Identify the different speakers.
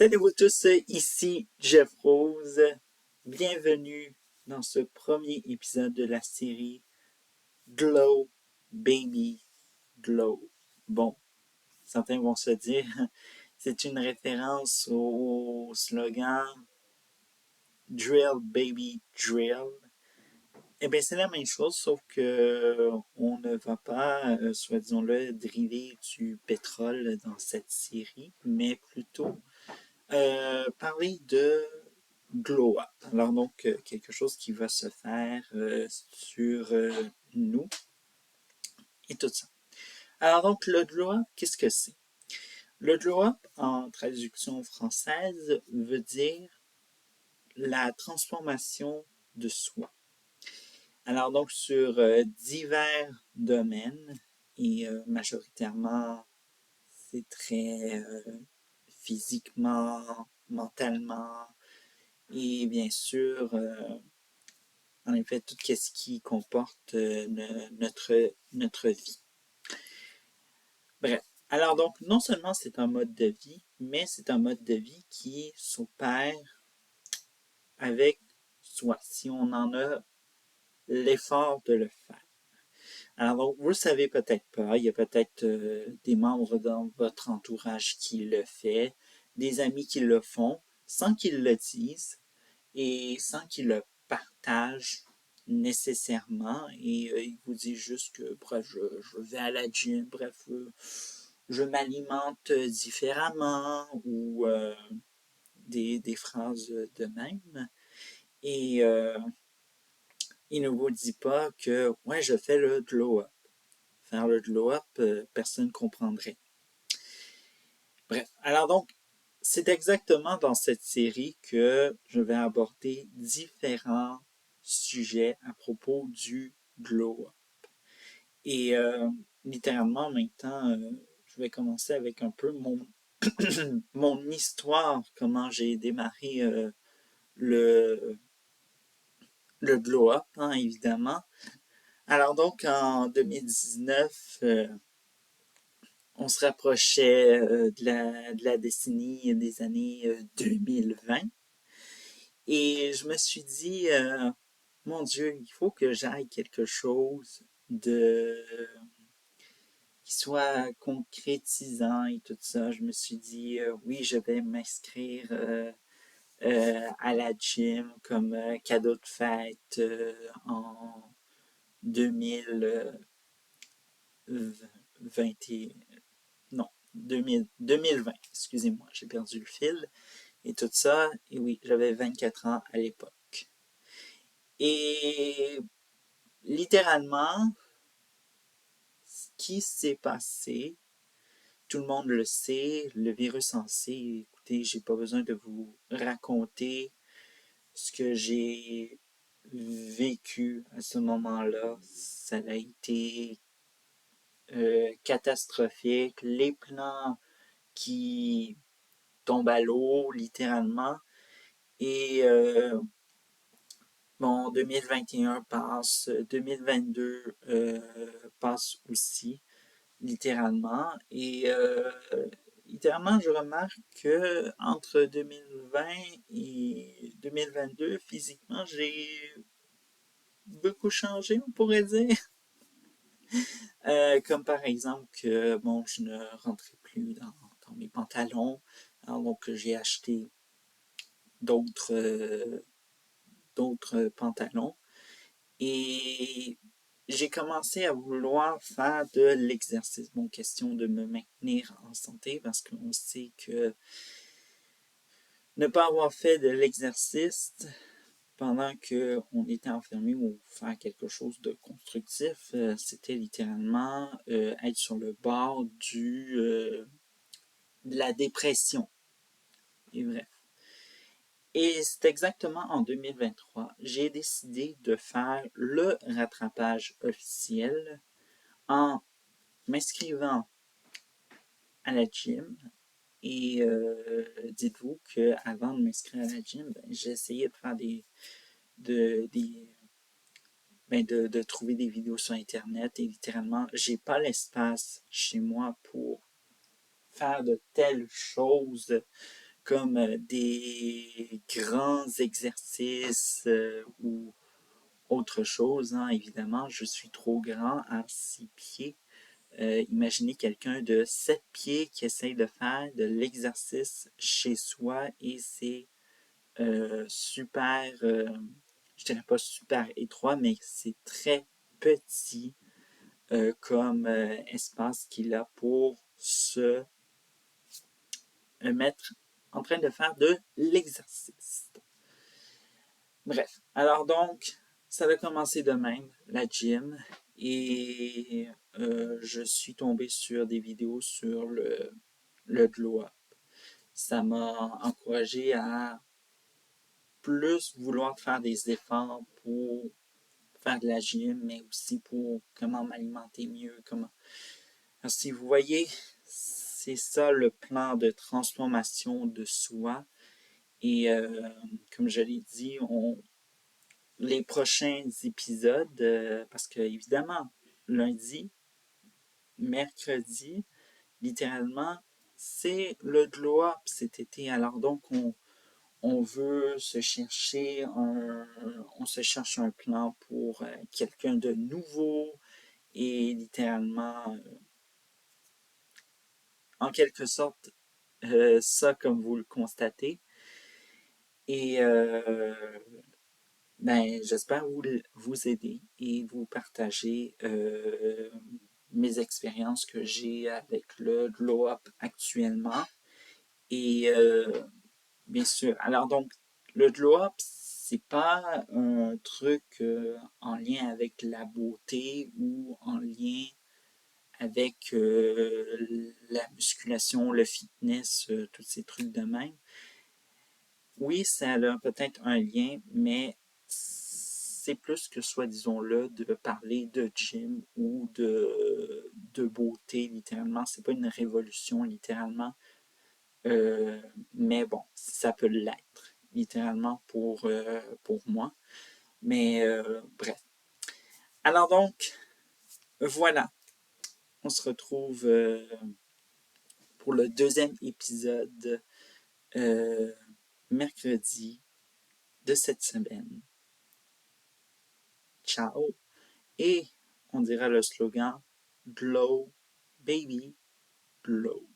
Speaker 1: Salut vous tous, ici Jeff Rose. Bienvenue dans ce premier épisode de la série Glow Baby Glow. Bon, certains vont se dire, c'est une référence au slogan Drill Baby Drill. Eh bien, c'est la même chose, sauf que on ne va pas, soit disons-le, driller du pétrole dans cette série, mais plutôt parler de glow up. Alors donc, quelque chose qui va se faire sur nous et tout ça. Alors donc, le glow up, qu'est-ce que c'est? Le glow up, en traduction française, veut dire la transformation de soi. Alors donc, sur divers domaines, et majoritairement, c'est très physiquement, mentalement, et bien sûr, en effet, tout ce qui comporte notre vie. Bref. Alors donc, non seulement c'est un mode de vie, mais c'est un mode de vie qui s'opère avec soi, si on en a l'effort de le faire. Alors donc, vous le savez peut-être pas, il y a peut-être des membres dans votre entourage qui le fait, des amis qui le font, sans qu'ils le disent, et sans qu'ils le partagent nécessairement, et il vous dit juste que bref, je vais à la gym, bref, je m'alimente différemment, ou des phrases de même, et il ne vous dit pas que ouais, je fais le glow-up. Faire le glow-up, personne ne comprendrait. Bref, alors donc, c'est exactement dans cette série que je vais aborder différents sujets à propos du glow-up. Et littéralement, en même temps, je vais commencer avec un peu mon histoire, comment j'ai démarré le, le glow-up, hein, évidemment. Alors donc, en 2019, on se rapprochait de la décennie des années 2020. Et je me suis dit, mon Dieu, il faut que j'aille quelque chose de qui soit concrétisant et tout ça. Je me suis dit, oui, je vais m'inscrire à la gym comme cadeau de fête en 2020. Non, 2020, excusez-moi, j'ai perdu le fil. Et tout ça, et oui, j'avais 24 ans à l'époque. Et littéralement, ce qui s'est passé, tout le monde le sait, le virus en sait. Écoutez, j'ai pas besoin de vous raconter ce que j'ai vécu à ce moment-là. Ça a été catastrophique. Les plans qui tombent à l'eau, littéralement. Et bon, 2021 passe, 2022 passe aussi, littéralement. Et littéralement, je remarque que entre 2020 et 2022, physiquement, j'ai beaucoup changé, on pourrait dire. Comme par exemple que bon, je ne rentrais plus dans mes pantalons. Alors, donc, j'ai acheté d'autres d'autres pantalons. Et j'ai commencé à vouloir faire de l'exercice. Bon, question de me maintenir en santé parce qu'on sait que ne pas avoir fait de l'exercice pendant qu'on était enfermé ou faire quelque chose de constructif, c'était littéralement être sur le bord de la dépression. Et bref. Et c'est exactement en 2023, j'ai décidé de faire le rattrapage officiel en m'inscrivant à la gym. Et dites-vous qu'avant de m'inscrire à la gym, ben, j'ai essayé de faire de trouver des vidéos sur Internet et littéralement, j'ai pas l'espace chez moi pour faire de telles choses comme des grands exercices ou autre chose, hein, évidemment. Je suis trop grand à 6 pieds. Imaginez quelqu'un de 7 pieds qui essaye de faire de l'exercice chez soi et c'est super, je dirais pas super étroit, mais c'est très petit comme espace qu'il a pour se mettre en train de faire de l'exercice. Bref, alors donc, ça a commencé de même, la gym, et je suis tombé sur des vidéos sur le glow-up. Ça m'a encouragé à plus vouloir faire des efforts pour faire de la gym, mais aussi pour comment m'alimenter mieux. Alors, si vous voyez, c'est ça le plan de transformation de soi. Et comme je l'ai dit, les prochains épisodes, parce que évidemment, lundi, mercredi, littéralement, c'est le glow-up cet été. Alors donc, on veut se chercher on se cherche un plan pour quelqu'un de nouveau et littéralement, en quelque sorte, ça comme vous le constatez. Et ben, j'espère vous aider et vous partager mes expériences que j'ai avec le glow-up actuellement. Et bien sûr, alors donc, le glow-up, c'est pas un truc en lien avec la beauté ou en lien avec la musculation, le fitness, tous ces trucs de même. Oui, ça a peut-être un lien, mais c'est plus que soit, disons-le, de parler de gym ou de beauté, littéralement. C'est pas une révolution, littéralement. Mais bon, ça peut l'être, littéralement, pour moi. Mais bref. Alors donc, voilà. On se retrouve pour le deuxième épisode euh, mercredi de cette semaine. Ciao! Et on dira le slogan Glow Baby Glow.